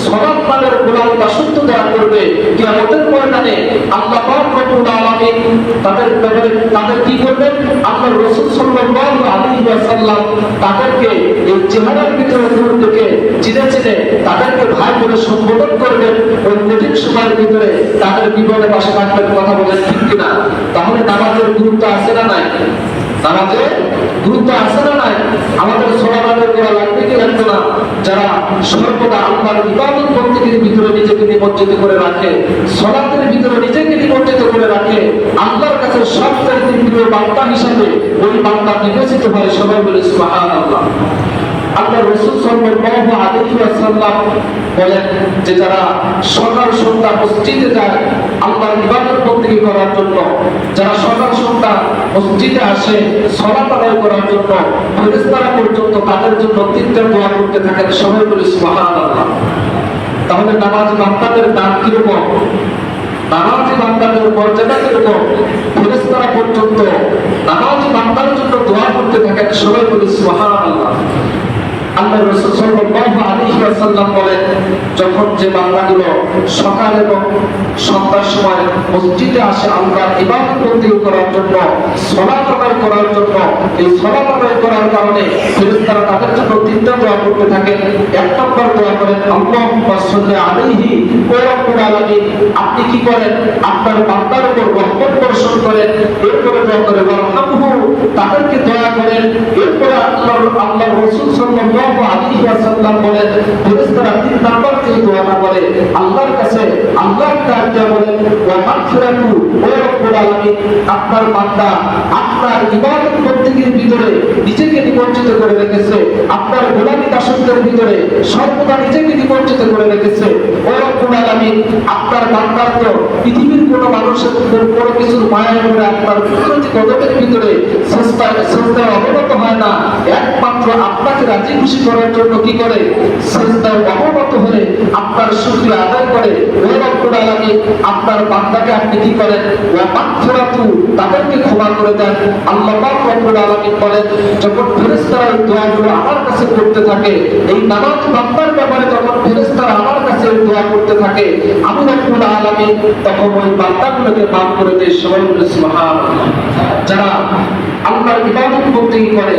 সালাত নামের গোলামি দাসত্ব দেওয়া করবে, কিয়ামতের ময়দানে আল্লাহ পাক রব্বুল আলামিন তাদের কি করবেন? আল্লাহর রাসূল সাল্লাল্লাহু আলাইহি ওয়াসাল্লাম তাদেরকে এই চেহারার ভিতরে দূর থেকে চিনে চিনে তাদেরকে ভাই বলে সম্বোধন করবেন। ওই কঠিন সময়ের ভিতরে তাদের বিপদে পাশে থাকবেন। কথা বলেন ঠিক কিনা? তাহলে নামাজের গুরুত্ব আছে না নাই? নামাজের গুরুত্ব আছে না নাই? আমাদের সলাতের করা লাগবে কি লাগবে না? যারা সর্বদা আল্লাহর ইবাদত বন্দেগীর ভিতরে নিজেকে নিমজ্জিত করে রাখে, সলাতের ভিতরে নিজেকে নিমজ্জিত করে রাখে, আল্লাহর কাছে সবচেয়ে প্রিয় বান্দা হিসাবে ওই বান্দা বিবেচিত হয়। সবাই বলে সুবহানাল্লাহ। আল্লাহ রাসূল সাল্লাল্লাহু আলাইহি ওয়াসাল্লাম বলেন যে যারা সকাল সন্ধ্যা মসজিদে যায় আল্লাহর ইবাদত বন্দেগী করার জন্য, যারা সকাল সন্ধ্যা মসজিদে আসে সালাত আদায় করার জন্য, ফেরেশতারা পর্যন্ত তাদের জন্য তিনটা দোয়া করতে থাকেন। সবাই বলে সুবহানাল্লাহ। তাহলে নামাজি বান্দাদের দাম কিরকম? নামাজি বান্দাদের মর্যাদা কিরকম? ফেরেশতারা পর্যন্ত নামাজি বান্দার জন্য দোয়া করতে থাকেন। সবাই বলে সুবহানাল্লাহ। আল্লাহ রাসূল সাল্লাল্লাহু আলাইহি ওয়াসাল্লাম বলেন, যখন যে বান্দাগুলো সকাল এবং সন্ধ্যার সময় মসজিদে আসে আল্লাহর ইবাদত বন্দেগী করার জন্য, সালাত আদায় করার জন্য, এই সালাত আদায় করার কারণে ফেরেশতারা তাদের জন্য তিনটা দোয়া করতে থাকেন। এক নম্বর দোয়া করেন আল্লাহুম্মা সাল্লি আলাইহি ওয়া রাব্বুল আলামিন। আপনি কি করেন? আপনার বান্দার উপর রহমত বর্ষণ করেন। এরপরে দোয়া করেন ওয়ারহামহু, তাদেরকে দয়া করেন। এরপরে আল্লাহ রাসূল সাল্লাল্লাহু আলাইহি ওয়াসাল্লাম বলেন, ফেরেশতারা তিন নাম্বার যে দোয়াটা করে আল্লাহর কাছে, আল্লাহর কাছে বলেন ওয়া মাগফিরাতু ওয়া রাব্বুল আলামিন। আপনার বান্দা আপনার ইবাদত বন্দেগীর ভিতরে নিজেকে নিমজ্জিত করে রেখেছে, আপনার গোলামি দাসত্বের ভিতরে সর্বদা নিজেকে নিমজ্জিত করে রেখেছে। ওয়া রাব্বুল আলামিন, আপনার বান্দার তো পৃথিবীর কোনো মানুষের কোনো কিছুর মায়া করে আপনার কুদরতি কদমের ভিতরে সেজদায় অবনত হয় না, একমাত্র আপনাকে রাজি খুশি করার জন্য কি করে? সেজদায় অবনত হয়ে আপনার শুকরিয়া আদায় করে। ওয়া রাব্বুল আলামিন, আপনার বান্দাকে আপনি কি করেন? ওয়া মাগফিরাতু, তাদেরকে ক্ষমা করে দেন। আল্লাহ পাক রব্বুল আলামিন বলেন, যখন ফেরেশতারা এই দোয়াগুলো আমার কাছে করতে থাকে, এই নামাজ বান্দার ব্যাপারে যখন ফেরেশতারা আমার কাছে দোয়া করতে থাকে, আমি রব্বুল আলামিন তখন ওই বান্দাগুলোকে মাফ করে দেই। সবাই বলে সুবহানাল্লাহ। যারা আল্লাহর ইবাদত বন্দেগী করে